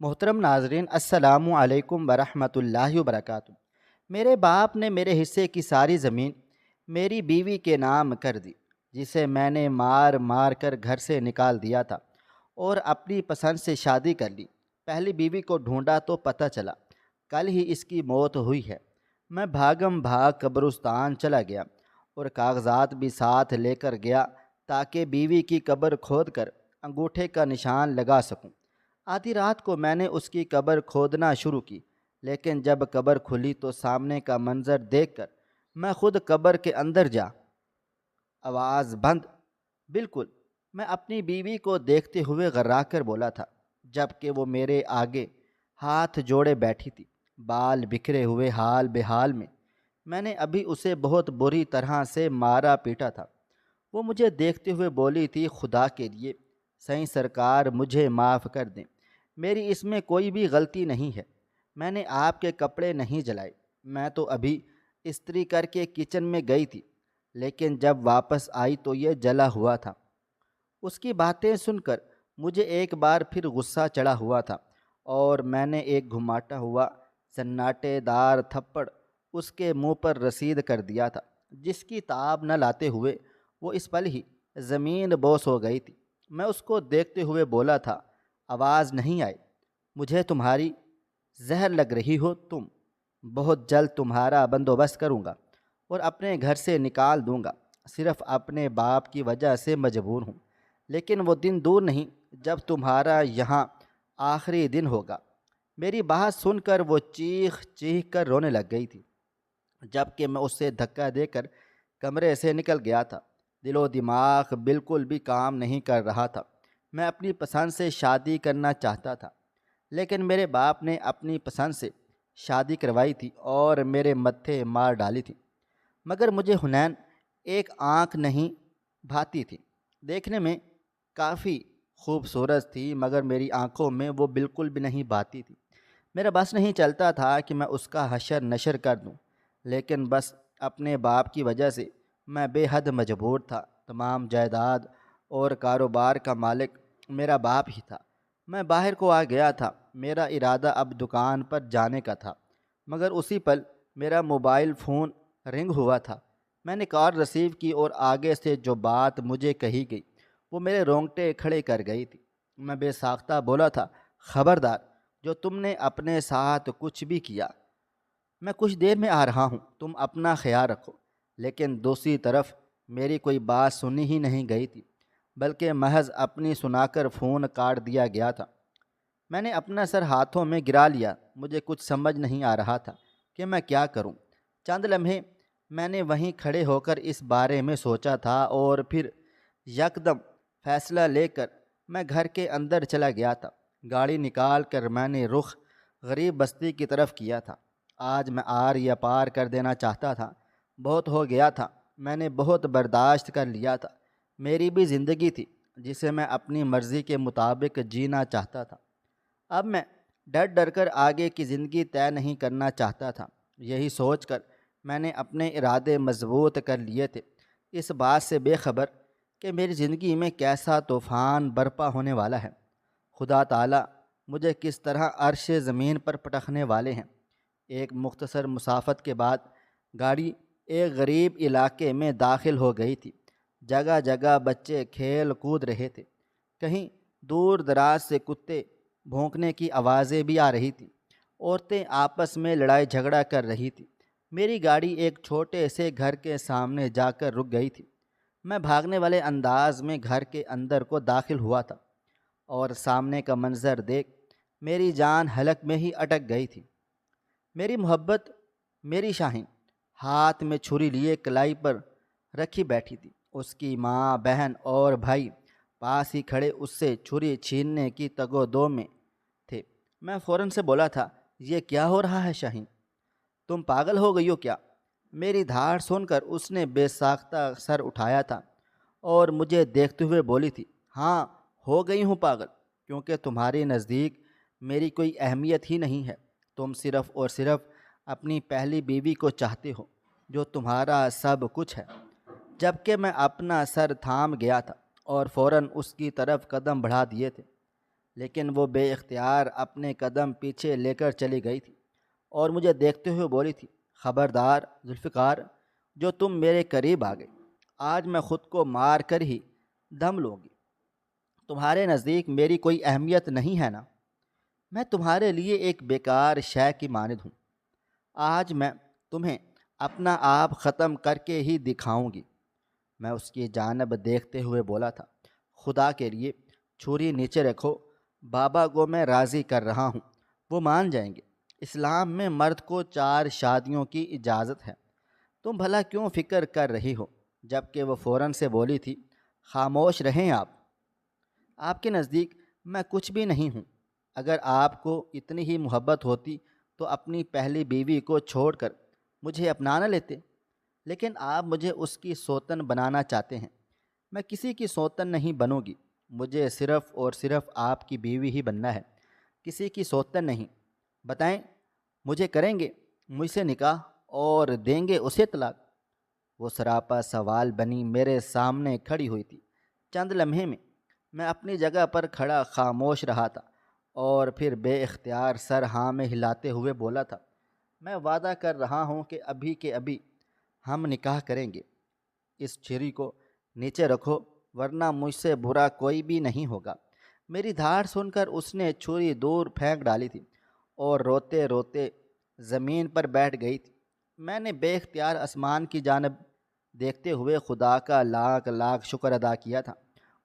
محترم ناظرین، السلام علیکم ورحمۃ اللہ وبرکاتہ۔ میرے باپ نے میرے حصے کی ساری زمین میری بیوی کے نام کر دی، جسے میں نے مار مار کر گھر سے نکال دیا تھا اور اپنی پسند سے شادی کر لی۔ پہلی بیوی کو ڈھونڈا تو پتہ چلا کل ہی اس کی موت ہوئی ہے۔ میں بھاگم بھاگ قبرستان چلا گیا اور کاغذات بھی ساتھ لے کر گیا تاکہ بیوی کی قبر کھود کر انگوٹھے کا نشان لگا سکوں۔ آدھی رات کو میں نے اس کی قبر کھودنا شروع کی، لیکن جب قبر کھلی تو سامنے کا منظر دیکھ کر میں خود قبر کے اندر جا۔ آواز بند۔ بالکل، میں اپنی بیوی کو دیکھتے ہوئے غرا کر بولا تھا، جبکہ وہ میرے آگے ہاتھ جوڑے بیٹھی تھی، بال بکھرے ہوئے حال بے حال میں۔ میں نے ابھی اسے بہت بری طرح سے مارا پیٹا تھا۔ وہ مجھے دیکھتے ہوئے بولی تھی، خدا کے لیے سائیں سرکار مجھے معاف کر دیں، میری اس میں کوئی بھی غلطی نہیں ہے۔ میں نے آپ کے کپڑے نہیں جلائے، میں تو ابھی استری کر کے کچن میں گئی تھی، لیکن جب واپس آئی تو یہ جلا ہوا تھا۔ اس کی باتیں سن کر مجھے ایک بار پھر غصہ چڑھا ہوا تھا اور میں نے ایک گھماتا ہوا سناٹے دار تھپڑ اس کے منہ پر رسید کر دیا تھا، جس کی تاب نہ لاتے ہوئے وہ اس پل ہی زمین بوس ہو گئی تھی۔ میں اس کو دیکھتے ہوئے بولا تھا، آواز نہیں آئی، مجھے تمہاری زہر لگ رہی ہو تم، بہت جلد تمہارا بندوبست کروں گا اور اپنے گھر سے نکال دوں گا، صرف اپنے باپ کی وجہ سے مجبور ہوں، لیکن وہ دن دور نہیں جب تمہارا یہاں آخری دن ہوگا۔ میری بات سن کر وہ چیخ چیخ کر رونے لگ گئی تھی، جبکہ میں اس سے دھکا دے کر کمرے سے نکل گیا تھا۔ دل و دماغ بالکل بھی کام نہیں کر رہا تھا۔ میں اپنی پسند سے شادی کرنا چاہتا تھا، لیکن میرے باپ نے اپنی پسند سے شادی کروائی تھی اور میرے متھے مار ڈالی تھی۔ مگر مجھے حنین ایک آنکھ نہیں بھاتی تھی۔ دیکھنے میں کافی خوبصورت تھی، مگر میری آنکھوں میں وہ بالکل بھی نہیں بھاتی تھی۔ میرا بس نہیں چلتا تھا کہ میں اس کا حشر نشر کر دوں، لیکن بس اپنے باپ کی وجہ سے میں بے حد مجبور تھا۔ تمام جائیداد اور کاروبار کا مالک میرا باپ ہی تھا۔ میں باہر کو آ گیا تھا، میرا ارادہ اب دکان پر جانے کا تھا، مگر اسی پل میرا موبائل فون رنگ ہوا تھا۔ میں نے کال ریسیو کی اور آگے سے جو بات مجھے کہی گئی وہ میرے رونگٹے کھڑے کر گئی تھی۔ میں بے ساختہ بولا تھا، خبردار، جو تم نے اپنے ساتھ کچھ بھی کیا، میں کچھ دیر میں آ رہا ہوں، تم اپنا خیال رکھو۔ لیکن دوسری طرف میری کوئی بات سنی ہی نہیں گئی تھی، بلکہ محض اپنی سنا کر فون کاٹ دیا گیا تھا۔ میں نے اپنا سر ہاتھوں میں گرا لیا، مجھے کچھ سمجھ نہیں آ رہا تھا کہ میں کیا کروں۔ چند لمحے میں نے وہیں کھڑے ہو کر اس بارے میں سوچا تھا اور پھر یکدم فیصلہ لے کر میں گھر کے اندر چلا گیا تھا۔ گاڑی نکال کر میں نے رخ غریب بستی کی طرف کیا تھا۔ آج میں آر یا پار کر دینا چاہتا تھا، بہت ہو گیا تھا، میں نے بہت برداشت کر لیا تھا۔ میری بھی زندگی تھی جسے میں اپنی مرضی کے مطابق جینا چاہتا تھا۔ اب میں ڈر ڈر کر آگے کی زندگی طے نہیں کرنا چاہتا تھا۔ یہی سوچ کر میں نے اپنے ارادے مضبوط کر لیے تھے، اس بات سے بے خبر کہ میری زندگی میں کیسا طوفان برپا ہونے والا ہے۔ خدا تعالیٰ مجھے کس طرح عرش زمین پر پٹکنے والے ہیں۔ ایک مختصر مسافت کے بعد گاڑی ایک غریب علاقے میں داخل ہو گئی تھی۔ جگہ جگہ بچے کھیل کود رہے تھے، کہیں دور دراز سے کتے بھونکنے کی آوازیں بھی آ رہی تھیں۔ عورتیں آپس میں لڑائی جھگڑا کر رہی تھیں۔ میری گاڑی ایک چھوٹے سے گھر کے سامنے جا کر رک گئی تھی۔ میں بھاگنے والے انداز میں گھر کے اندر کو داخل ہوا تھا اور سامنے کا منظر دیکھ میری جان حلق میں ہی اٹک گئی تھی۔ میری محبت، میری شاہین، ہاتھ میں چھری لیے کلائی پر رکھی بیٹھی تھی۔ اس کی ماں، بہن اور بھائی پاس ہی کھڑے اس سے چھری چھیننے کی تگ و دو میں تھے۔ میں فوراً سے بولا تھا، یہ کیا ہو رہا ہے شاہین؟ تم پاگل ہو گئی ہو کیا؟ میری دھاڑ سن کر اس نے بے ساختہ سر اٹھایا تھا اور مجھے دیکھتے ہوئے بولی تھی، ہاں ہو گئی ہوں پاگل، کیونکہ تمہارے نزدیک میری کوئی اہمیت ہی نہیں ہے۔ تم صرف اور صرف اپنی پہلی بیوی کو چاہتے ہو، جو تمہارا سب کچھ ہے۔ جبکہ میں اپنا سر تھام گیا تھا اور فوراً اس کی طرف قدم بڑھا دیے تھے۔ لیکن وہ بے اختیار اپنے قدم پیچھے لے کر چلی گئی تھی اور مجھے دیکھتے ہوئے بولی تھی، خبردار ذوالفقار، جو تم میرے قریب آ گئی، آج میں خود کو مار کر ہی دم لوں گی۔ تمہارے نزدیک میری کوئی اہمیت نہیں ہے نا؟ میں تمہارے لیے ایک بیکار شے کی مانند ہوں۔ آج میں تمہیں اپنا آپ ختم کر کے ہی دکھاؤں گی۔ میں اس کی جانب دیکھتے ہوئے بولا تھا، خدا کے لیے چھری نیچے رکھو، بابا کو میں راضی کر رہا ہوں، وہ مان جائیں گے۔ اسلام میں مرد کو 4 شادیوں کی اجازت ہے، تم بھلا کیوں فکر کر رہی ہو؟ جبکہ وہ فوراً سے بولی تھی، خاموش رہیں آپ کے نزدیک میں کچھ بھی نہیں ہوں۔ اگر آپ کو اتنی ہی محبت ہوتی تو اپنی پہلی بیوی کو چھوڑ کر مجھے اپنا نہ لیتے، لیکن آپ مجھے اس کی سوتن بنانا چاہتے ہیں۔ میں کسی کی سوتن نہیں بنوں گی، مجھے صرف اور صرف آپ کی بیوی ہی بننا ہے، کسی کی سوتن نہیں۔ بتائیں، مجھے کریں گے مجھ سے نکاح اور دیں گے اسے طلاق؟ وہ سراپا سوال بنی میرے سامنے کھڑی ہوئی تھی۔ چند لمحے میں اپنی جگہ پر کھڑا خاموش رہا تھا اور پھر بے اختیار سر ہاں میں ہلاتے ہوئے بولا تھا، میں وعدہ کر رہا ہوں کہ ابھی ہم نکاح کریں گے۔ اس چھری کو نیچے رکھو ورنہ مجھ سے برا کوئی بھی نہیں ہوگا۔ میری دھاڑ سن کر اس نے چھری دور پھینک ڈالی تھی اور روتے روتے زمین پر بیٹھ گئی تھی۔ میں نے بے اختیار آسمان کی جانب دیکھتے ہوئے خدا کا لاکھ لاکھ شکر ادا کیا تھا۔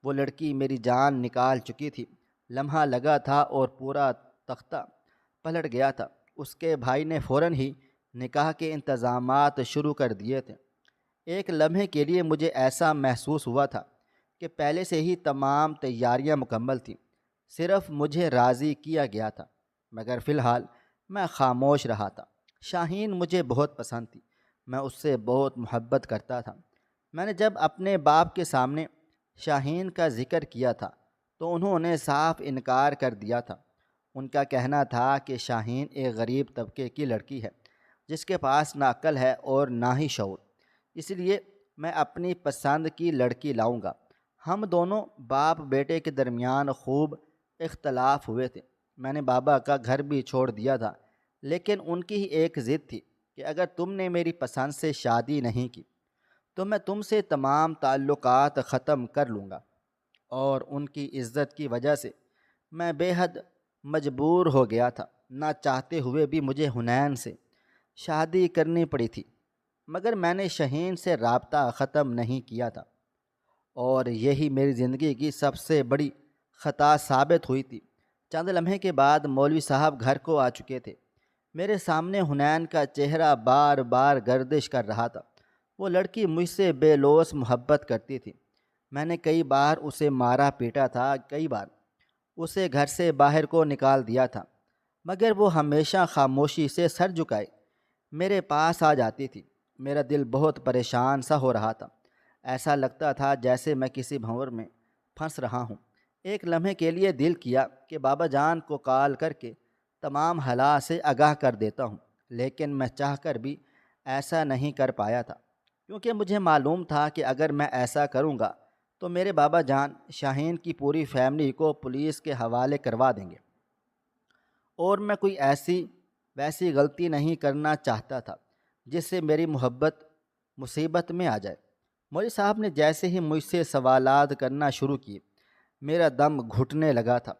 وہ لڑکی میری جان نکال چکی تھی۔ لمحہ لگا تھا اور پورا تختہ پلٹ گیا تھا۔ اس کے بھائی نے فوراً ہی نکاح کے انتظامات شروع کر دیے تھے۔ ایک لمحے کے لیے مجھے ایسا محسوس ہوا تھا کہ پہلے سے ہی تمام تیاریاں مکمل تھیں، صرف مجھے راضی کیا گیا تھا۔ مگر فی الحال میں خاموش رہا تھا۔ شاہین مجھے بہت پسند تھی، میں اس سے بہت محبت کرتا تھا۔ میں نے جب اپنے باپ کے سامنے شاہین کا ذکر کیا تھا تو انہوں نے صاف انکار کر دیا تھا۔ ان کا کہنا تھا کہ شاہین ایک غریب طبقے کی لڑکی ہے جس کے پاس نہ عقل ہے اور نہ ہی شعور، اس لیے میں اپنی پسند کی لڑکی لاؤں گا۔ ہم دونوں باپ بیٹے کے درمیان خوب اختلاف ہوئے تھے۔ میں نے بابا کا گھر بھی چھوڑ دیا تھا، لیکن ان کی ہی ایک ضد تھی کہ اگر تم نے میری پسند سے شادی نہیں کی تو میں تم سے تمام تعلقات ختم کر لوں گا، اور ان کی عزت کی وجہ سے میں بے حد مجبور ہو گیا تھا۔ نہ چاہتے ہوئے بھی مجھے حنین سے شادی کرنی پڑی تھی، مگر میں نے شاہین سے رابطہ ختم نہیں کیا تھا، اور یہی میری زندگی کی سب سے بڑی خطا ثابت ہوئی تھی۔ چند لمحے کے بعد مولوی صاحب گھر کو آ چکے تھے۔ میرے سامنے حنین کا چہرہ بار بار گردش کر رہا تھا۔ وہ لڑکی مجھ سے بے لوث محبت کرتی تھی۔ میں نے کئی بار اسے مارا پیٹا تھا، کئی بار اسے گھر سے باہر کو نکال دیا تھا، مگر وہ ہمیشہ خاموشی سے سر جھکائے میرے پاس آ جاتی تھی۔ میرا دل بہت پریشان سا ہو رہا تھا، ایسا لگتا تھا جیسے میں کسی بھنور میں پھنس رہا ہوں۔ ایک لمحے کے لیے دل کیا کہ بابا جان کو کال کر کے تمام حالات سے آگاہ کر دیتا ہوں، لیکن میں چاہ کر بھی ایسا نہیں کر پایا تھا، کیونکہ مجھے معلوم تھا کہ اگر میں ایسا کروں گا تو میرے بابا جان شاہین کی پوری فیملی کو پولیس کے حوالے کروا دیں گے، اور میں کوئی ایسی ویسی غلطی نہیں کرنا چاہتا تھا جس سے میری محبت مصیبت میں آ جائے۔ مولوی صاحب نے جیسے ہی مجھ سے سوالات کرنا شروع کیے، میرا دم گھٹنے لگا تھا۔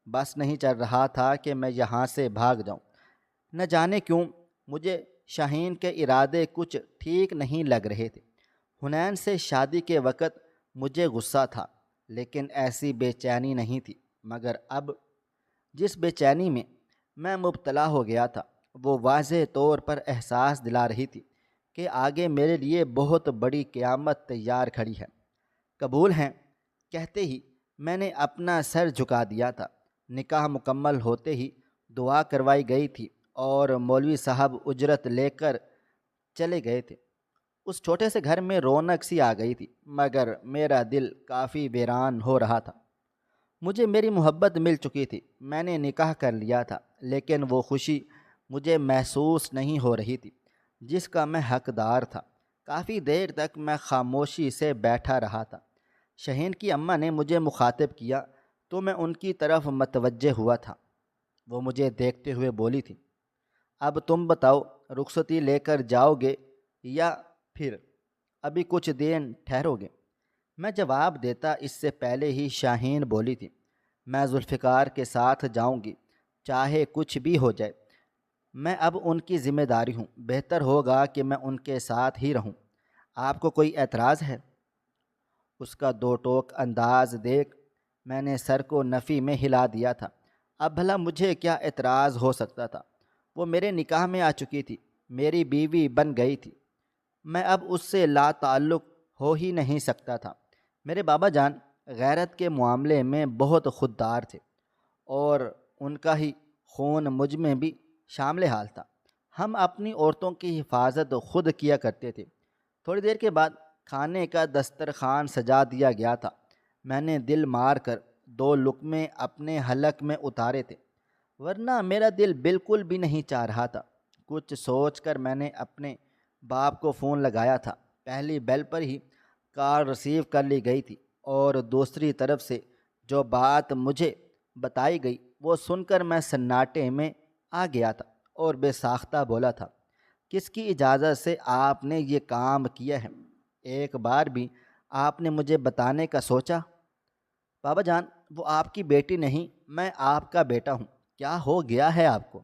بس نہیں چل رہا تھا کہ میں یہاں سے بھاگ جاؤں۔ نہ جانے کیوں مجھے شاہین کے ارادے کچھ ٹھیک نہیں لگ رہے تھے۔ حنین سے شادی کے وقت مجھے غصہ تھا، لیکن ایسی بے چینی نہیں تھی۔ مگر اب جس بے چینی میں مبتلا ہو گیا تھا وہ واضح طور پر احساس دلا رہی تھی کہ آگے میرے لیے بہت بڑی قیامت تیار کھڑی ہے۔ قبول ہیں کہتے ہی میں نے اپنا سر جھکا دیا تھا۔ نکاح مکمل ہوتے ہی دعا کروائی گئی تھی اور مولوی صاحب اجرت لے کر چلے گئے تھے۔ اس چھوٹے سے گھر میں رونق سی آ گئی تھی، مگر میرا دل کافی ویران ہو رہا تھا۔ مجھے میری محبت مل چکی تھی، میں نے نکاح کر لیا تھا، لیکن وہ خوشی مجھے محسوس نہیں ہو رہی تھی جس کا میں حقدار تھا۔ کافی دیر تک میں خاموشی سے بیٹھا رہا تھا۔ شاہین کی اماں نے مجھے مخاطب کیا، تو میں ان کی طرف متوجہ ہوا تھا۔ وہ مجھے دیکھتے ہوئے بولی تھی، اب تم بتاؤ، رخصتی لے کر جاؤ گے یا پھر ابھی کچھ دن ٹھہرو گے؟ میں جواب دیتا اس سے پہلے ہی شاہین بولی تھی، میں ذوالفقار کے ساتھ جاؤں گی، چاہے کچھ بھی ہو جائے۔ میں اب ان کی ذمہ داری ہوں، بہتر ہوگا کہ میں ان کے ساتھ ہی رہوں۔ آپ کو کوئی اعتراض ہے؟ اس کا دو ٹوک انداز دیکھ میں نے سر کو نفی میں ہلا دیا تھا۔ اب بھلا مجھے کیا اعتراض ہو سکتا تھا؟ وہ میرے نکاح میں آ چکی تھی، میری بیوی بن گئی تھی، میں اب اس سے لا تعلق ہو ہی نہیں سکتا تھا۔ میرے بابا جان غیرت کے معاملے میں بہت خوددار تھے، اور ان کا ہی خون مجھ میں بھی شامل حال تھا۔ ہم اپنی عورتوں کی حفاظت خود کیا کرتے تھے۔ تھوڑی دیر کے بعد کھانے کا دسترخوان سجا دیا گیا تھا۔ میں نے دل مار کر 2 لقمے اپنے حلق میں اتارے تھے، ورنہ میرا دل بالکل بھی نہیں چاہ رہا تھا۔ کچھ سوچ کر میں نے اپنے باپ کو فون لگایا تھا۔ پہلی بیل پر ہی کال ریسیو کر لی گئی تھی، اور دوسری طرف سے جو بات مجھے بتائی گئی وہ سن کر میں سناٹے میں آ گیا تھا اور بے ساختہ بولا تھا، کس کی اجازت سے آپ نے یہ کام کیا ہے؟ ایک بار بھی آپ نے مجھے بتانے کا سوچا؟ بابا جان وہ آپ کی بیٹی نہیں، میں آپ کا بیٹا ہوں، کیا ہو گیا ہے آپ کو؟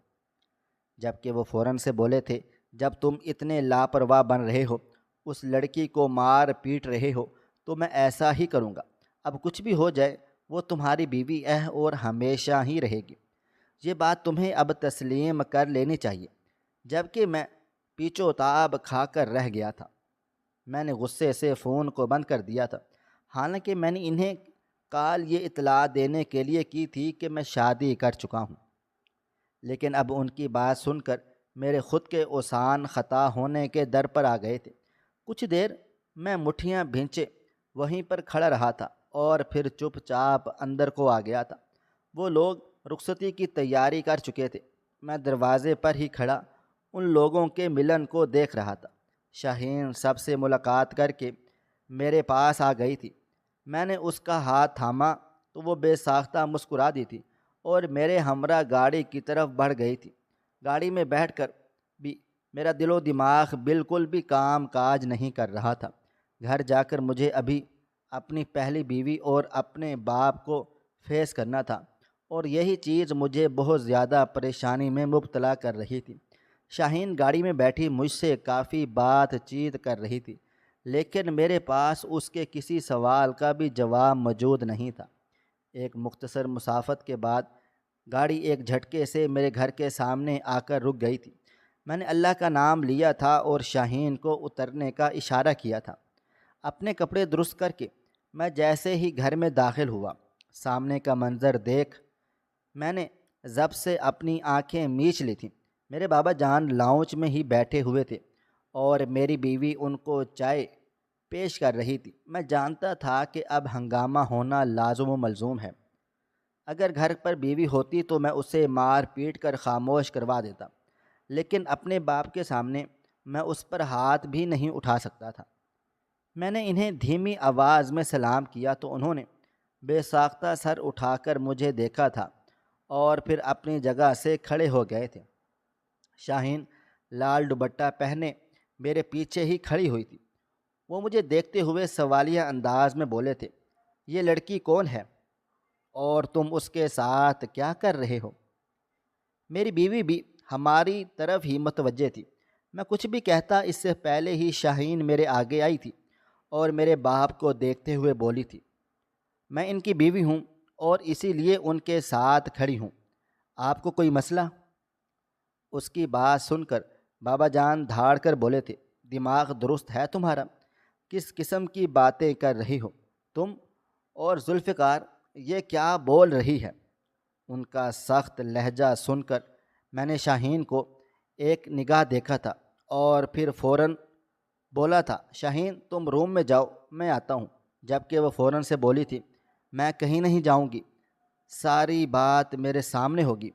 جبکہ وہ فوراً سے بولے تھے، جب تم اتنے لاپرواہ بن رہے ہو، اس لڑکی کو مار پیٹ رہے ہو، تو میں ایسا ہی کروں گا۔ اب کچھ بھی ہو جائے وہ تمہاری بیوی ہے اور ہمیشہ ہی رہے گی۔ یہ بات تمہیں اب تسلیم کر لینی چاہیے۔ جبکہ میں پیچو تاب کھا کر رہ گیا تھا۔ میں نے غصے سے فون کو بند کر دیا تھا۔ حالانکہ میں نے انہیں کال یہ اطلاع دینے کے لیے کی تھی کہ میں شادی کر چکا ہوں، لیکن اب ان کی بات سن کر میرے خود کے اوسان خطا ہونے کے در پر آ گئے تھے۔ کچھ دیر میں مٹھیاں بھینچے وہیں پر کھڑا رہا تھا، اور پھر چپ چاپ اندر کو آ گیا تھا۔ وہ لوگ رخصتی کی تیاری کر چکے تھے۔ میں دروازے پر ہی کھڑا ان لوگوں کے ملن کو دیکھ رہا تھا۔ شاہین سب سے ملاقات کر کے میرے پاس آ گئی تھی۔ میں نے اس کا ہاتھ تھاما تو وہ بے ساختہ مسکرا دی تھی اور میرے ہمراہ گاڑی کی طرف بڑھ گئی تھی۔ گاڑی میں بیٹھ کر بھی میرا دل و دماغ بالکل بھی کام کاج نہیں کر رہا تھا۔ گھر جا کر مجھے ابھی اپنی پہلی بیوی اور اپنے باپ کو فیس کرنا تھا، اور یہی چیز مجھے بہت زیادہ پریشانی میں مبتلا کر رہی تھی۔ شاہین گاڑی میں بیٹھی مجھ سے کافی بات چیت کر رہی تھی، لیکن میرے پاس اس کے کسی سوال کا بھی جواب موجود نہیں تھا۔ ایک مختصر مسافت کے بعد گاڑی ایک جھٹکے سے میرے گھر کے سامنے آ کر رک گئی تھی۔ میں نے اللہ کا نام لیا تھا اور شاہین کو اترنے کا اشارہ کیا تھا۔ اپنے کپڑے درست کر کے میں جیسے ہی گھر میں داخل ہوا، سامنے کا منظر دیکھ میں نے ضبط سے اپنی آنکھیں میچ لی تھیں۔ میرے بابا جان لاؤنج میں ہی بیٹھے ہوئے تھے اور میری بیوی ان کو چائے پیش کر رہی تھی۔ میں جانتا تھا کہ اب ہنگامہ ہونا لازم و ملزوم ہے۔ اگر گھر پر بیوی ہوتی تو میں اسے مار پیٹ کر خاموش کروا دیتا، لیکن اپنے باپ کے سامنے میں اس پر ہاتھ بھی نہیں اٹھا سکتا تھا۔ میں نے انہیں دھیمی آواز میں سلام کیا تو انہوں نے بے ساختہ سر اٹھا کر مجھے دیکھا تھا اور پھر اپنی جگہ سے کھڑے ہو گئے تھے۔ شاہین لال دوپٹہ پہنے میرے پیچھے ہی کھڑی ہوئی تھی۔ وہ مجھے دیکھتے ہوئے سوالیہ انداز میں بولے تھے، یہ لڑکی کون ہے اور تم اس کے ساتھ کیا کر رہے ہو؟ میری بیوی بھی ہماری طرف ہی متوجہ تھی۔ میں کچھ بھی کہتا اس سے پہلے ہی شاہین میرے آگے آئی تھی اور میرے باپ کو دیکھتے ہوئے بولی تھی، میں ان کی بیوی ہوں اور اسی لیے ان کے ساتھ کھڑی ہوں، آپ کو کوئی مسئلہ؟ اس کی بات سن کر بابا جان دھاڑ کر بولے تھے، دماغ درست ہے تمہارا؟ کس قسم کی باتیں کر رہی ہو تم؟ اور ذوالفقار یہ کیا بول رہی ہے؟ ان کا سخت لہجہ سن کر میں نے شاہین کو ایک نگاہ دیکھا تھا اور پھر فوراً بولا تھا، شاہین تم روم میں جاؤ، میں آتا ہوں۔ جبکہ وہ فوراً سے بولی تھی، میں کہیں نہیں جاؤں گی، ساری بات میرے سامنے ہوگی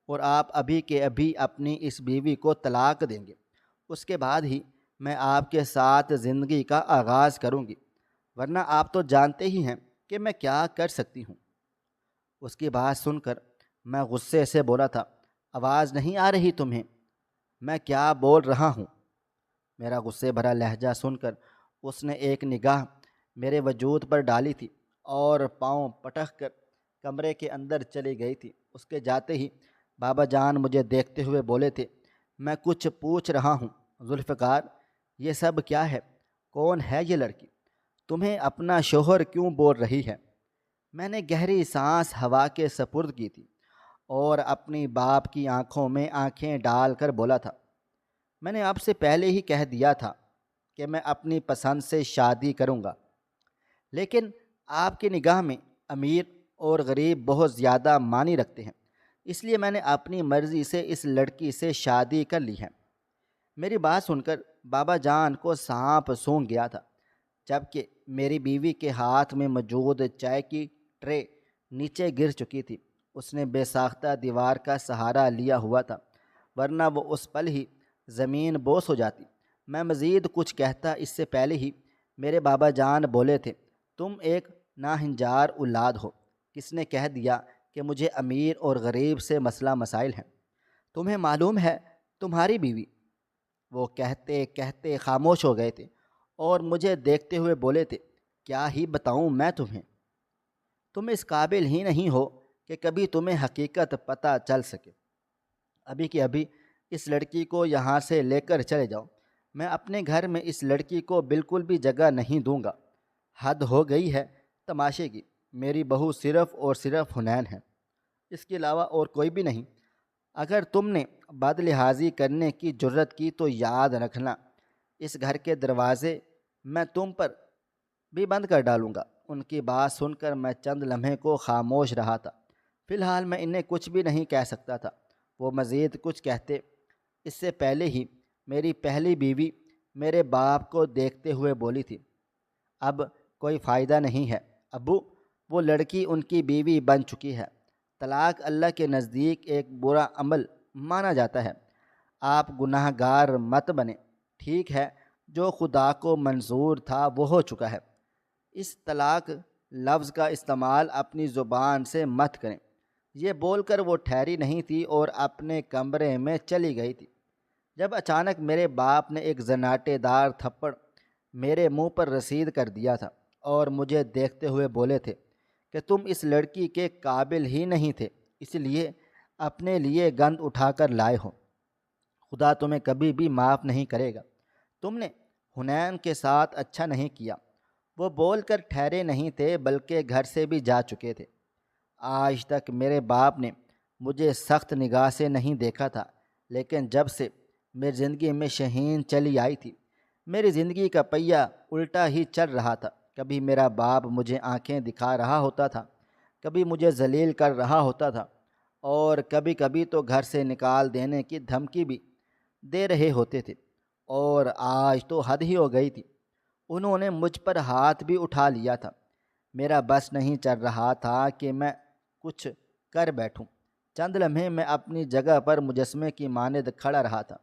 اور آپ ابھی کے ابھی اپنی اس بیوی کو طلاق دیں گے، اس کے بعد ہی میں آپ کے ساتھ زندگی کا آغاز کروں گی، ورنہ آپ تو جانتے ہی ہیں کہ میں کیا کر سکتی ہوں۔ اس کی بات سن کر میں غصے سے بولا تھا، آواز نہیں آ رہی تمہیں؟ میں کیا بول رہا ہوں؟ میرا غصے بھرا لہجہ سن کر اس نے ایک نگاہ میرے وجود پر ڈالی تھی اور پاؤں پٹک کر کمرے کے اندر چلی گئی تھی۔ اس کے جاتے ہی بابا جان مجھے دیکھتے ہوئے بولے تھے، میں کچھ پوچھ رہا ہوں ذوالفقار، یہ سب کیا ہے؟ کون ہے یہ لڑکی؟ تمہیں اپنا شوہر کیوں بول رہی ہے؟ میں نے گہری سانس ہوا کے سپرد کی تھی اور اپنی باپ کی آنکھوں میں آنکھیں ڈال کر بولا تھا، میں نے آپ سے پہلے ہی کہہ دیا تھا کہ میں اپنی پسند سے شادی کروں گا، لیکن آپ کی نگاہ میں امیر اور غریب بہت زیادہ معنی رکھتے ہیں، اس لیے میں نے اپنی مرضی سے اس لڑکی سے شادی کر لی ہے۔ میری بات سن کر بابا جان کو سانپ سونگھ گیا تھا، جبکہ میری بیوی کے ہاتھ میں موجود چائے کی ٹرے نیچے گر چکی تھی۔ اس نے بے ساختہ دیوار کا سہارا لیا ہوا تھا، ورنہ وہ اس پل ہی زمین بوس ہو جاتی۔ میں مزید کچھ کہتا اس سے پہلے ہی میرے بابا جان بولے تھے، تم ایک ناہنجار اولاد ہو، کس نے کہہ دیا کہ مجھے امیر اور غریب سے مسئلہ مسائل ہیں؟ تمہیں معلوم ہے تمہاری بیوی؟ وہ کہتے کہتے خاموش ہو گئے تھے اور مجھے دیکھتے ہوئے بولے تھے، کیا ہی بتاؤں میں تمہیں؟ تم اس قابل ہی نہیں ہو کہ کبھی تمہیں حقیقت پتہ چل سکے۔ ابھی کہ ابھی اس لڑکی کو یہاں سے لے کر چلے جاؤ، میں اپنے گھر میں اس لڑکی کو بالکل بھی جگہ نہیں دوں گا۔ حد ہو گئی ہے تماشے کی، میری بہو صرف اور صرف حنین ہے، اس کے علاوہ اور کوئی بھی نہیں۔ اگر تم نے بد لحاظی کرنے کی جرت کی تو یاد رکھنا، اس گھر کے دروازے میں تم پر بھی بند کر ڈالوں گا۔ ان کی بات سن کر میں چند لمحے کو خاموش رہا تھا۔ فی الحال میں انہیں کچھ بھی نہیں کہہ سکتا تھا۔ وہ مزید کچھ کہتے اس سے پہلے ہی میری پہلی بیوی میرے باپ کو دیکھتے ہوئے بولی تھی، اب کوئی فائدہ نہیں ہے ابو، وہ لڑکی ان کی بیوی بن چکی ہے۔ طلاق اللہ کے نزدیک ایک برا عمل مانا جاتا ہے۔ آپ گناہ گار مت بنیں، ٹھیک ہے؟ جو خدا کو منظور تھا وہ ہو چکا ہے، اس طلاق لفظ کا استعمال اپنی زبان سے مت کریں۔ یہ بول کر وہ ٹھہری نہیں تھی اور اپنے کمرے میں چلی گئی تھی، جب اچانک میرے باپ نے ایک زناٹے دار تھپڑ میرے منہ پر رسید کر دیا تھا اور مجھے دیکھتے ہوئے بولے تھے کہ تم اس لڑکی کے قابل ہی نہیں تھے، اس لیے اپنے لیے گند اٹھا کر لائے ہو۔ خدا تمہیں کبھی بھی معاف نہیں کرے گا، تم نے حنین کے ساتھ اچھا نہیں کیا۔ وہ بول کر ٹھہرے نہیں تھے بلکہ گھر سے بھی جا چکے تھے۔ آج تک میرے باپ نے مجھے سخت نگاہ سے نہیں دیکھا تھا، لیکن جب سے میری زندگی میں شہین چلی آئی تھی، میری زندگی کا پہیہ الٹا ہی چل رہا تھا۔ کبھی میرا باپ مجھے آنکھیں دکھا رہا ہوتا تھا، کبھی مجھے ذلیل کر رہا ہوتا تھا، اور کبھی کبھی تو گھر سے نکال دینے کی دھمکی بھی دے رہے ہوتے تھے، اور آج تو حد ہی ہو گئی تھی، انہوں نے مجھ پر ہاتھ بھی اٹھا لیا تھا۔ میرا بس نہیں چل رہا تھا کہ میں کچھ کر بیٹھوں۔ چند لمحے میں اپنی جگہ پر مجسمے کی مانند کھڑا رہا تھا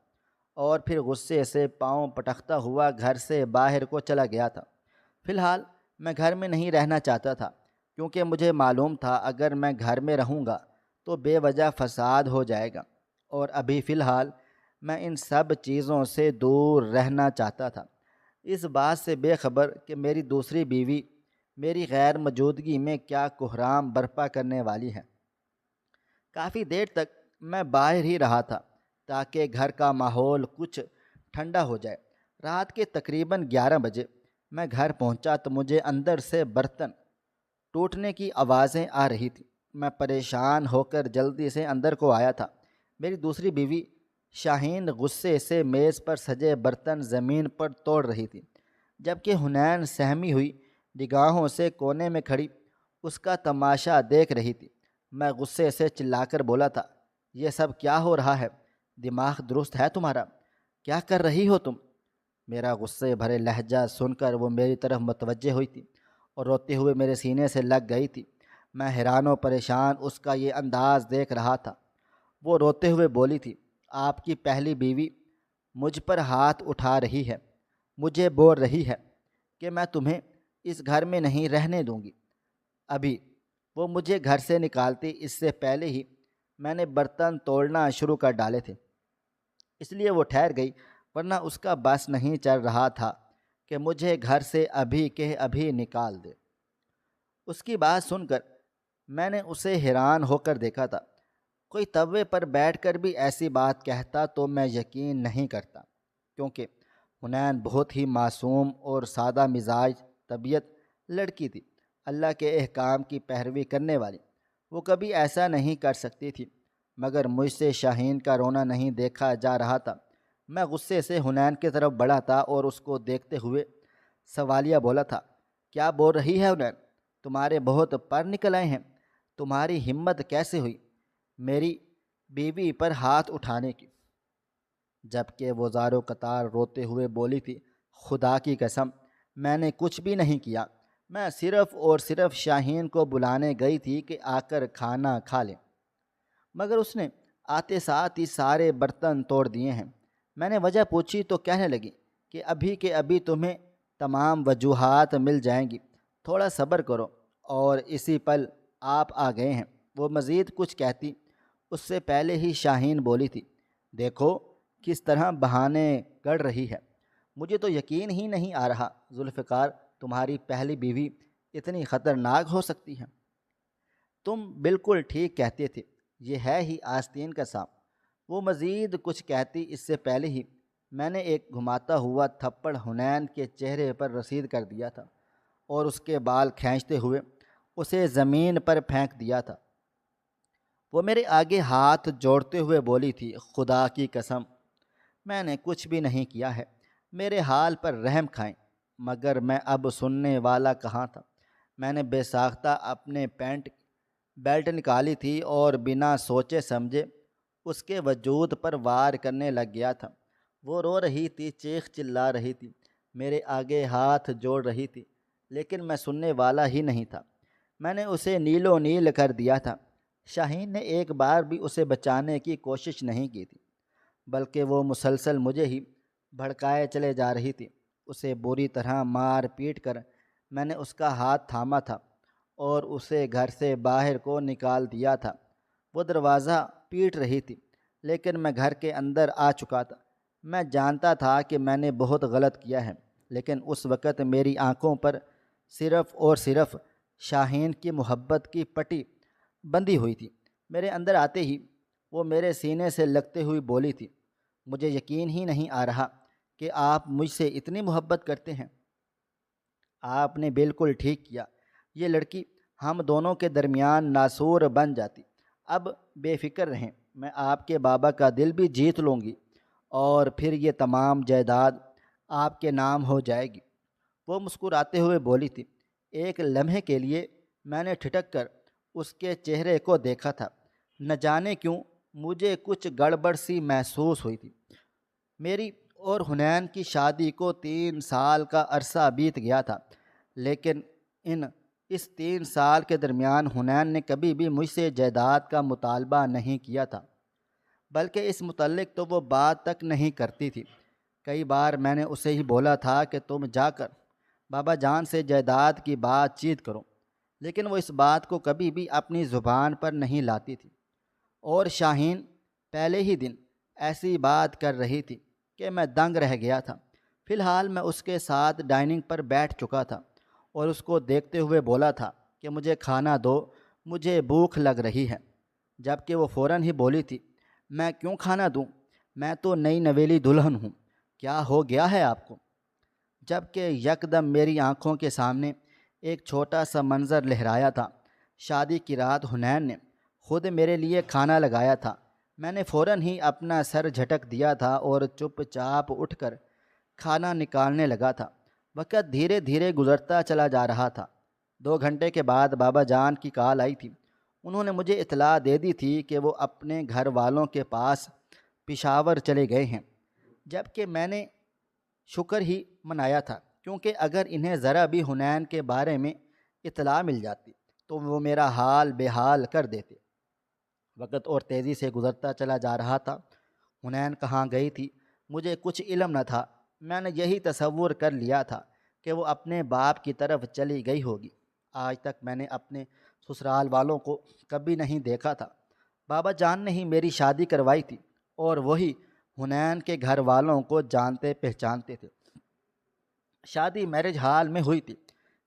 اور پھر غصے سے پاؤں پٹکتا ہوا گھر سے باہر کو چلا گیا تھا۔ فی الحال میں گھر میں نہیں رہنا چاہتا تھا، کیونکہ مجھے معلوم تھا اگر میں گھر میں رہوں گا تو بے وجہ فساد ہو جائے گا، اور ابھی فی الحال میں ان سب چیزوں سے دور رہنا چاہتا تھا، اس بات سے بے خبر کہ میری دوسری بیوی میری غیر موجودگی میں کیا کوہرام برپا کرنے والی ہے۔ کافی دیر تک میں باہر ہی رہا تھا تاکہ گھر کا ماحول کچھ ٹھنڈا ہو جائے۔ رات کے تقریباً 11 بجے میں گھر پہنچا تو مجھے اندر سے برتن ٹوٹنے کی آوازیں آ رہی تھیں۔ میں پریشان ہو کر جلدی سے اندر کو آیا تھا۔ میری دوسری بیوی شاہین غصے سے میز پر سجے برتن زمین پر توڑ رہی تھی، جبکہ حنین سہمی ہوئی نگاہوں سے کونے میں کھڑی اس کا تماشا دیکھ رہی تھی۔ میں غصے سے چلا کر بولا تھا، یہ سب کیا ہو رہا ہے؟ دماغ درست ہے تمہارا؟ کیا کر رہی ہو تم؟ میرا غصے بھرے لہجہ سن کر وہ میری طرف متوجہ ہوئی تھی اور روتے ہوئے میرے سینے سے لگ گئی تھی۔ میں حیران و پریشان اس کا یہ انداز دیکھ رہا تھا۔ وہ روتے ہوئے بولی تھی، آپ کی پہلی بیوی مجھ پر ہاتھ اٹھا رہی ہے، مجھے بول رہی ہے کہ میں تمہیں اس گھر میں نہیں رہنے دوں گی۔ ابھی وہ مجھے گھر سے نکالتی اس سے پہلے ہی میں نے برتن توڑنا شروع کر ڈالے تھے، اس لیے وہ ٹھہر گئی، ورنہ اس کا بس نہیں چل رہا تھا کہ مجھے گھر سے ابھی کہ ابھی نکال دے۔ اس کی بات سن کر میں نے اسے حیران ہو کر دیکھا تھا۔ کوئی توے پر بیٹھ کر بھی ایسی بات کہتا تو میں یقین نہیں کرتا، کیونکہ حنین بہت ہی معصوم اور سادہ مزاج طبیعت لڑکی تھی، اللہ کے احکام کی پیروی کرنے والی۔ وہ کبھی ایسا نہیں کر سکتی تھی، مگر مجھ سے شاہین کا رونا نہیں دیکھا جا رہا تھا۔ میں غصے سے حنین کی طرف بڑھا تھا اور اس کو دیکھتے ہوئے سوالیہ بولا تھا، کیا بول رہی ہے حنین؟ تمہارے بہت پر نکل آئے ہیں، تمہاری ہمت کیسے ہوئی میری بیوی پر ہاتھ اٹھانے کی؟ جبکہ وہ زارو قطار روتے ہوئے بولی تھی، خدا کی قسم میں نے کچھ بھی نہیں کیا، میں صرف اور صرف شاہین کو بلانے گئی تھی کہ آ کر کھانا کھا لیں، مگر اس نے آتے ساتھ ہی سارے برتن توڑ دیے ہیں۔ میں نے وجہ پوچھی تو کہنے لگی کہ ابھی تمہیں تمام وجوہات مل جائیں گی، تھوڑا صبر کرو، اور اسی پل آپ آ گئے ہیں۔ وہ مزید کچھ کہتی اس سے پہلے ہی شاہین بولی تھی، دیکھو کس طرح بہانے گڑ رہی ہے، مجھے تو یقین ہی نہیں آ رہا ذوالفقار تمہاری پہلی بیوی اتنی خطرناک ہو سکتی ہے۔ تم بالکل ٹھیک کہتے تھے، یہ ہے ہی آستین کا سانپ۔ وہ مزید کچھ کہتی اس سے پہلے ہی میں نے ایک گھماتا ہوا تھپڑ حنین کے چہرے پر رسید کر دیا تھا اور اس کے بال کھینچتے ہوئے اسے زمین پر پھینک دیا تھا۔ وہ میرے آگے ہاتھ جوڑتے ہوئے بولی تھی، خدا کی قسم میں نے کچھ بھی نہیں کیا ہے، میرے حال پر رحم کھائیں۔ مگر میں اب سننے والا کہاں تھا؟ میں نے بے ساختہ اپنے پینٹ بیلٹ نکالی تھی اور بنا سوچے سمجھے اس کے وجود پر وار کرنے لگ گیا تھا۔ وہ رو رہی تھی، چیخ چلا رہی تھی، میرے آگے ہاتھ جوڑ رہی تھی، لیکن میں سننے والا ہی نہیں تھا۔ میں نے اسے نیلو نیل کر دیا تھا۔ شاہین نے ایک بار بھی اسے بچانے کی کوشش نہیں کی تھی، بلکہ وہ مسلسل مجھے ہی بھڑکائے چلے جا رہی تھی۔ اسے بری طرح مار پیٹ کر میں نے اس کا ہاتھ تھاما تھا اور اسے گھر سے باہر کو نکال دیا تھا۔ وہ دروازہ پیٹ رہی تھی، لیکن میں گھر کے اندر آ چکا تھا۔ میں جانتا تھا کہ میں نے بہت غلط کیا ہے، لیکن اس وقت میری آنکھوں پر صرف اور صرف شاہین کی محبت کی پٹی بندھی ہوئی تھی۔ میرے اندر آتے ہی وہ میرے سینے سے لگتے ہوئی بولی تھی، مجھے یقین ہی نہیں آ رہا کہ آپ مجھ سے اتنی محبت کرتے ہیں۔ آپ نے بالکل ٹھیک کیا، یہ لڑکی ہم دونوں کے درمیان ناسور بن جاتی۔ اب بے فکر رہیں، میں آپ کے بابا کا دل بھی جیت لوں گی اور پھر یہ تمام جائیداد آپ کے نام ہو جائے گی۔ وہ مسکراتے ہوئے بولی تھی۔ ایک لمحے کے لیے میں نے ٹھٹک کر اس کے چہرے کو دیکھا تھا، نہ جانے کیوں مجھے کچھ گڑبڑ سی محسوس ہوئی تھی۔ میری اور حنین کی شادی کو 3 سال کا عرصہ بیت گیا تھا، لیکن اس 3 سال کے درمیان حنین نے کبھی بھی مجھ سے جائیداد کا مطالبہ نہیں کیا تھا، بلکہ اس متعلق تو وہ بات تک نہیں کرتی تھی۔ کئی بار میں نے اسے ہی بولا تھا کہ تم جا کر بابا جان سے جائیداد کی بات چیت کرو، لیکن وہ اس بات کو کبھی بھی اپنی زبان پر نہیں لاتی تھی۔ اور شاہین پہلے ہی دن ایسی بات کر رہی تھی کہ میں دنگ رہ گیا تھا۔ فی الحال میں اس کے ساتھ ڈائننگ پر بیٹھ چکا تھا اور اس کو دیکھتے ہوئے بولا تھا کہ مجھے کھانا دو، مجھے بھوک لگ رہی ہے، جبکہ وہ فوراً ہی بولی تھی، میں کیوں کھانا دوں، میں تو نئی نویلی دلہن ہوں، کیا ہو گیا ہے آپ کو؟ جبکہ یکدم میری آنکھوں کے سامنے ایک چھوٹا سا منظر لہرایا تھا۔ شادی کی رات حنین نے خود میرے لیے کھانا لگایا تھا۔ میں نے فوراً ہی اپنا سر جھٹک دیا تھا اور چپ چاپ اٹھ کر کھانا نکالنے لگا تھا۔ وقت دھیرے دھیرے گزرتا چلا جا رہا تھا۔ 2 گھنٹے کے بعد بابا جان کی کال آئی تھی۔ انہوں نے مجھے اطلاع دے دی تھی کہ وہ اپنے گھر والوں کے پاس پشاور چلے گئے ہیں، جبکہ میں نے شکر ہی منایا تھا، کیونکہ اگر انہیں ذرا بھی حنین کے بارے میں اطلاع مل جاتی تو وہ میرا حال بے حال کر دیتے۔ وقت اور تیزی سے گزرتا چلا جا رہا تھا۔ حنین کہاں گئی تھی مجھے کچھ علم نہ تھا۔ میں نے یہی تصور کر لیا تھا کہ وہ اپنے باپ کی طرف چلی گئی ہوگی۔ آج تک میں نے اپنے سسرال والوں کو کبھی نہیں دیکھا تھا۔ بابا جان نے ہی میری شادی کروائی تھی اور وہی حنین کے گھر والوں کو جانتے پہچانتے تھے۔ شادی میرج ہال میں ہوئی تھی،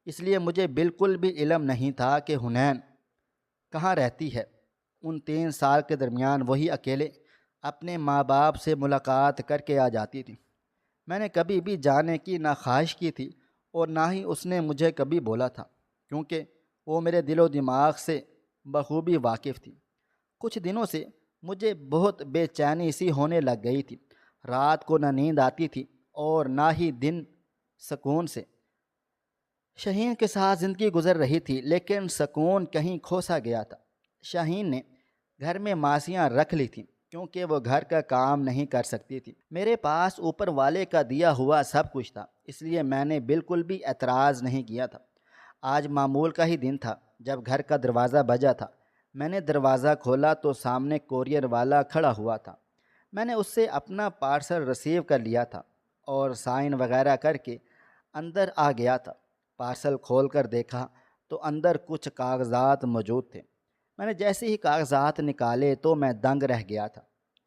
اس لیے مجھے بالکل بھی علم نہیں تھا کہ حنین کہاں رہتی ہے۔ ان 3 سال کے درمیان وہی اکیلے اپنے ماں باپ سے ملاقات کر کے آ جاتی تھی۔ میں نے کبھی بھی جانے کی نہ خواہش کی تھی اور نہ ہی اس نے مجھے کبھی بولا تھا، کیونکہ وہ میرے دل و دماغ سے بخوبی واقف تھی۔ کچھ دنوں سے مجھے بہت بے چینی سی ہونے لگ گئی تھی۔ رات کو نہ نیند آتی تھی اور نہ ہی دن سکون سے۔ شاہین کے ساتھ زندگی گزر رہی تھی، لیکن سکون کہیں کھو سا گیا تھا۔ شاہین نے گھر میں ماسیاں رکھ لی تھیں کیونکہ وہ گھر کا کام نہیں کر سکتی تھی۔ میرے پاس اوپر والے کا دیا ہوا سب کچھ تھا، اس لیے میں نے بالکل بھی اعتراض نہیں کیا تھا۔ آج معمول کا ہی دن تھا۔ جب گھر کا دروازہ بجا تھا، میں نے دروازہ کھولا تو سامنے کوریئر والا کھڑا ہوا تھا۔ میں نے اس سے اپنا پارسل ریسیو کر لیا تھا اور سائن وغیرہ کر کے اندر آ گیا تھا۔ پارسل کھول کر دیکھا تو اندر کچھ کاغذات موجود تھے۔ میں نے جیسے ہی کاغذات نکالے تو میں دنگ رہ گیا تھا،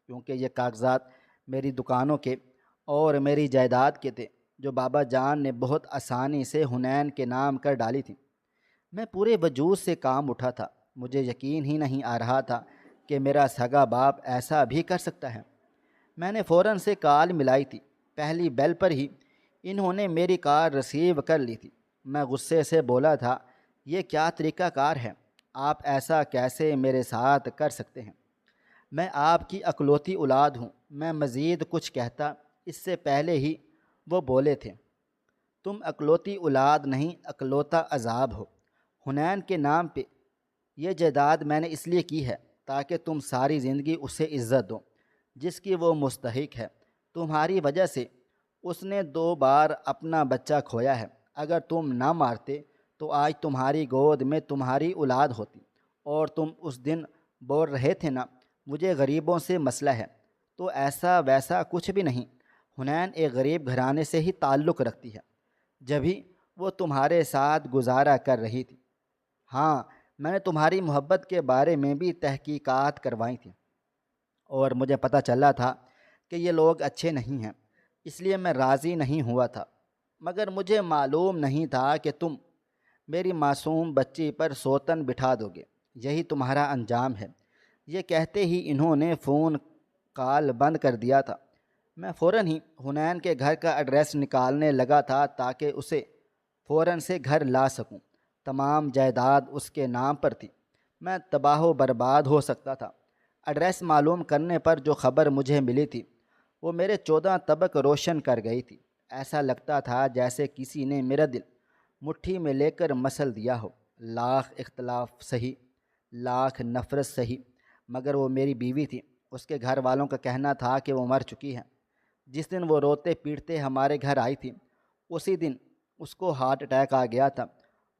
کیونکہ یہ کاغذات میری دکانوں کے اور میری جائیداد کے تھے جو بابا جان نے بہت آسانی سے حنین کے نام کر ڈالی تھی۔ میں پورے وجود سے کام اٹھا تھا۔ مجھے یقین ہی نہیں آ رہا تھا کہ میرا سگا باپ ایسا بھی کر سکتا ہے۔ میں نے فوراً سے کال ملائی تھی۔ پہلی بیل پر ہی انہوں نے میری کال ریسیو کر لی تھی۔ میں غصے سے بولا تھا، یہ کیا طریقہ کار ہے؟ آپ ایسا کیسے میرے ساتھ کر سکتے ہیں؟ میں آپ کی اکلوتی اولاد ہوں۔ میں مزید کچھ کہتا اس سے پہلے ہی وہ بولے تھے، تم اکلوتی اولاد نہیں، اکلوتا عذاب ہو۔ حنین کے نام پہ یہ جائیداد میں نے اس لیے کی ہے تاکہ تم ساری زندگی اسے عزت دو جس کی وہ مستحق ہے۔ تمہاری وجہ سے اس نے 2 بار اپنا بچہ کھویا ہے۔ اگر تم نہ مارتے تو آج تمہاری گود میں تمہاری اولاد ہوتی، اور تم اس دن بول رہے تھے نا مجھے غریبوں سے مسئلہ ہے، تو ایسا ویسا کچھ بھی نہیں۔ حنین ایک غریب گھرانے سے ہی تعلق رکھتی ہے، جبھی وہ تمہارے ساتھ گزارا کر رہی تھی۔ ہاں، میں نے تمہاری محبت کے بارے میں بھی تحقیقات کروائی تھیں اور مجھے پتہ چلا تھا کہ یہ لوگ اچھے نہیں ہیں، اس لیے میں راضی نہیں ہوا تھا۔ مگر مجھے معلوم نہیں تھا کہ تم میری معصوم بچی پر سوتن بٹھا دو گے، یہی تمہارا انجام ہے۔ یہ کہتے ہی انہوں نے فون کال بند کر دیا تھا۔ میں فوراً ہی حنین کے گھر کا ایڈریس نکالنے لگا تھا تاکہ اسے فوراً سے گھر لا سکوں۔ تمام جائیداد اس کے نام پر تھی۔ میں تباہ و برباد ہو سکتا تھا۔ ایڈریس معلوم کرنے پر جو خبر مجھے ملی تھی وہ میرے 14 طبق روشن کر گئی تھی۔ ایسا لگتا تھا جیسے کسی نے میرا دل مٹھی میں لے کر مسل دیا ہو۔ لاکھ اختلاف سہی، لاکھ نفرت سہی، مگر وہ میری بیوی تھی۔ اس کے گھر والوں کا کہنا تھا کہ وہ مر چکی ہے۔ جس دن وہ روتے پیٹتے ہمارے گھر آئی تھی اسی دن اس کو ہارٹ اٹیک آ گیا تھا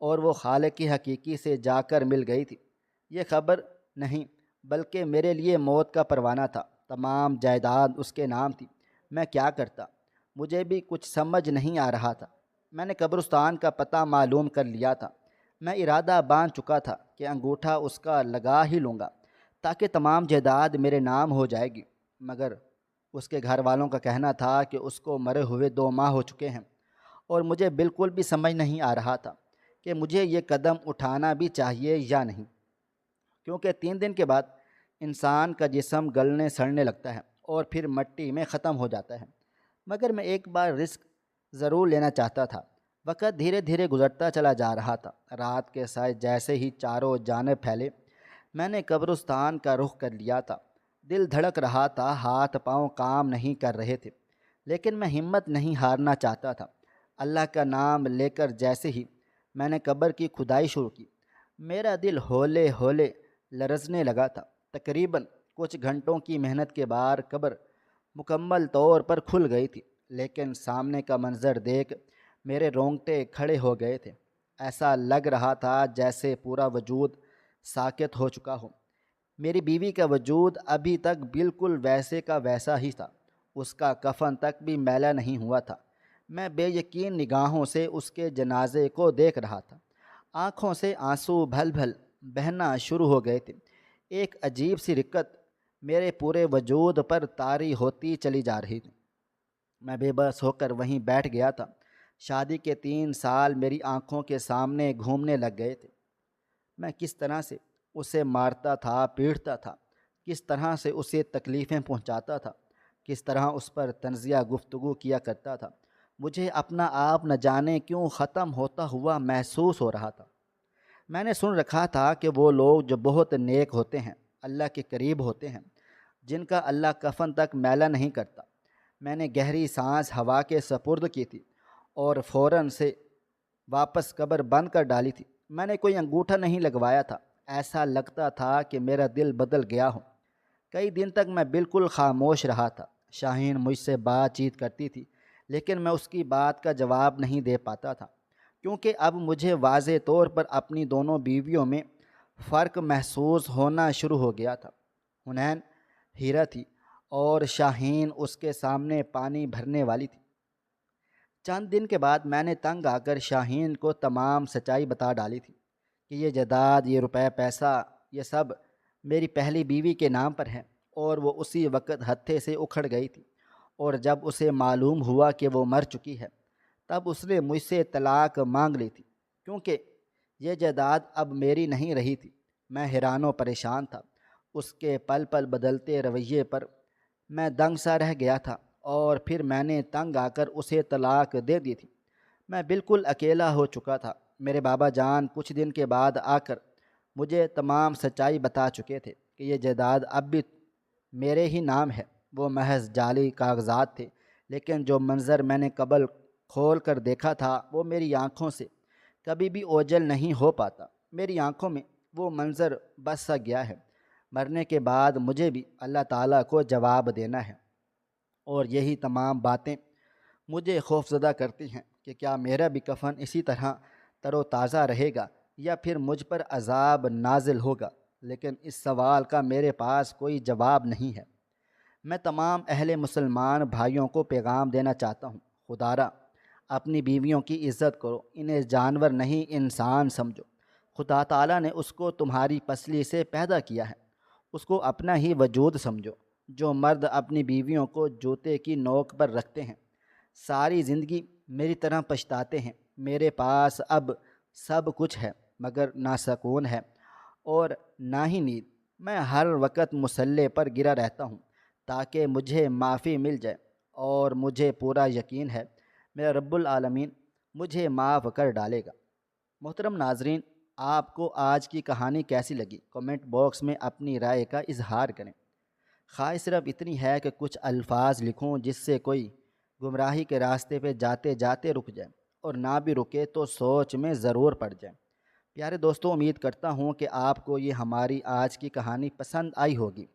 اور وہ خالق کی حقیقی سے جا کر مل گئی تھی۔ یہ خبر نہیں بلکہ میرے لیے موت کا پروانہ تھا۔ تمام جائیداد اس کے نام تھی۔ میں کیا کرتا؟ مجھے بھی کچھ سمجھ نہیں آ رہا تھا۔ میں نے قبرستان کا پتہ معلوم کر لیا تھا۔ میں ارادہ باندھ چکا تھا کہ انگوٹھا اس کا لگا ہی لوں گا تاکہ تمام جائیداد میرے نام ہو جائے گی، مگر اس کے گھر والوں کا کہنا تھا کہ اس کو مرے ہوئے 2 ماہ ہو چکے ہیں، اور مجھے بالکل بھی سمجھ نہیں آ رہا تھا کہ مجھے یہ قدم اٹھانا بھی چاہیے یا نہیں، کیونکہ 3 دن کے بعد انسان کا جسم گلنے سڑنے لگتا ہے اور پھر مٹی میں ختم ہو جاتا ہے۔ مگر میں ایک بار رسک ضرور لینا چاہتا تھا۔ وقت دھیرے دھیرے گزرتا چلا جا رہا تھا۔ رات کے سائے جیسے ہی چاروں جانب پھیلے، میں نے قبرستان کا رخ کر لیا تھا۔ دل دھڑک رہا تھا، ہاتھ پاؤں کام نہیں کر رہے تھے، لیکن میں ہمت نہیں ہارنا چاہتا تھا۔ اللہ کا نام لے کر جیسے ہی میں نے قبر کی کھدائی شروع کی، میرا دل ہولے ہولے لرزنے لگا تھا۔ تقریباً کچھ گھنٹوں کی محنت کے بعد قبر مکمل طور پر کھل گئی تھی، لیکن سامنے کا منظر دیکھ میرے رونگٹے کھڑے ہو گئے تھے۔ ایسا لگ رہا تھا جیسے پورا وجود ساکت ہو چکا ہو۔ میری بیوی کا وجود ابھی تک بالکل ویسے کا ویسا ہی تھا، اس کا کفن تک بھی میلا نہیں ہوا تھا۔ میں بے یقین نگاہوں سے اس کے جنازے کو دیکھ رہا تھا۔ آنکھوں سے آنسو بھل بھل بہنا شروع ہو گئے تھے۔ ایک عجیب سی رکت میرے پورے وجود پر طاری ہوتی چلی جا رہی تھی۔ میں بے بس ہو کر وہیں بیٹھ گیا تھا۔ شادی کے 3 سال میری آنکھوں کے سامنے گھومنے لگ گئے تھے۔ میں کس طرح سے اسے مارتا تھا، پیٹتا تھا، کس طرح سے اسے تکلیفیں پہنچاتا تھا، کس طرح اس پر طنزیہ گفتگو کیا کرتا تھا۔ مجھے اپنا آپ نہ جانے کیوں ختم ہوتا ہوا محسوس ہو رہا تھا۔ میں نے سن رکھا تھا کہ وہ لوگ جو بہت نیک ہوتے ہیں، اللہ کے قریب ہوتے ہیں، جن کا اللہ کفن تک میلا نہیں کرتا۔ میں نے گہری سانس ہوا کے سپرد کی تھی اور فوراً سے واپس قبر بند کر ڈالی تھی۔ میں نے کوئی انگوٹھا نہیں لگوایا تھا۔ ایسا لگتا تھا کہ میرا دل بدل گیا ہو۔ کئی دن تک میں بالکل خاموش رہا تھا۔ شاہین مجھ سے بات چیت کرتی تھی، لیکن میں اس کی بات کا جواب نہیں دے پاتا تھا، کیونکہ اب مجھے واضح طور پر اپنی دونوں بیویوں میں فرق محسوس ہونا شروع ہو گیا تھا۔ حنین ہیرا تھی اور شاہین اس کے سامنے پانی بھرنے والی تھی۔ چند دن کے بعد میں نے تنگ آ کر شاہین کو تمام سچائی بتا ڈالی تھی کہ یہ جائیداد، یہ روپے پیسہ، یہ سب میری پہلی بیوی کے نام پر ہے، اور وہ اسی وقت ہتھے سے اکھڑ گئی تھی۔ اور جب اسے معلوم ہوا کہ وہ مر چکی ہے، تب اس نے مجھ سے طلاق مانگ لی تھی، کیونکہ یہ جائیداد اب میری نہیں رہی تھی۔ میں حیران و پریشان تھا۔ اس کے پل پل بدلتے رویے پر میں دنگ سا رہ گیا تھا، اور پھر میں نے تنگ آ کر اسے طلاق دے دی تھی۔ میں بالکل اکیلا ہو چکا تھا۔ میرے بابا جان کچھ دن کے بعد آ کر مجھے تمام سچائی بتا چکے تھے کہ یہ جائیداد اب بھی میرے ہی نام ہے۔ وہ محض جعلی کاغذات تھے، لیکن جو منظر میں نے قبل کھول کر دیکھا تھا وہ میری آنکھوں سے کبھی بھی اوجھل نہیں ہو پاتا۔ میری آنکھوں میں وہ منظر بس سا گیا ہے۔ مرنے کے بعد مجھے بھی اللہ تعالیٰ کو جواب دینا ہے، اور یہی تمام باتیں مجھے خوفزدہ کرتی ہیں کہ کیا میرا بھی کفن اسی طرح تر و تازہ رہے گا، یا پھر مجھ پر عذاب نازل ہوگا۔ لیکن اس سوال کا میرے پاس کوئی جواب نہیں ہے۔ میں تمام اہل مسلمان بھائیوں کو پیغام دینا چاہتا ہوں، خدارا اپنی بیویوں کی عزت کرو، انہیں جانور نہیں انسان سمجھو۔ خدا تعالیٰ نے اس کو تمہاری پسلی سے پیدا کیا ہے، اس کو اپنا ہی وجود سمجھو۔ جو مرد اپنی بیویوں کو جوتے کی نوک پر رکھتے ہیں، ساری زندگی میری طرح پچھتاتے ہیں۔ میرے پاس اب سب کچھ ہے، مگر نہ سکون ہے اور نہ ہی نیند۔ میں ہر وقت مصلے پر گرا رہتا ہوں تاکہ مجھے معافی مل جائے، اور مجھے پورا یقین ہے میرا رب العالمین مجھے معاف کر ڈالے گا۔ محترم ناظرین، آپ کو آج کی کہانی کیسی لگی؟ کمنٹ باکس میں اپنی رائے کا اظہار کریں۔ خواہش صرف اتنی ہے کہ کچھ الفاظ لکھوں جس سے کوئی گمراہی کے راستے پہ جاتے جاتے رک جائے، اور نہ بھی رکے تو سوچ میں ضرور پڑ جائے۔ پیارے دوستوں، امید کرتا ہوں کہ آپ کو یہ ہماری آج کی کہانی پسند آئی ہوگی۔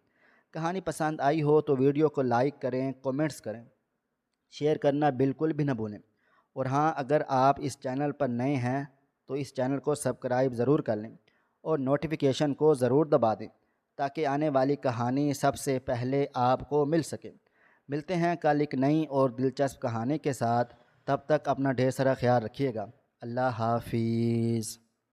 کہانی پسند آئی ہو تو ویڈیو کو لائک کریں، کومنٹس کریں، شیئر کرنا بالکل بھی نہ بھولیں۔ اور ہاں، اگر آپ اس چینل پر نئے ہیں تو اس چینل کو سبسکرائب ضرور کر لیں، اور نوٹیفیکیشن کو ضرور دبا دیں تاکہ آنے والی کہانی سب سے پہلے آپ کو مل سکے۔ ملتے ہیں کل ایک نئی اور دلچسپ کہانی کے ساتھ۔ تب تک اپنا ڈھیر سارا خیال رکھیے گا۔ اللہ حافظ۔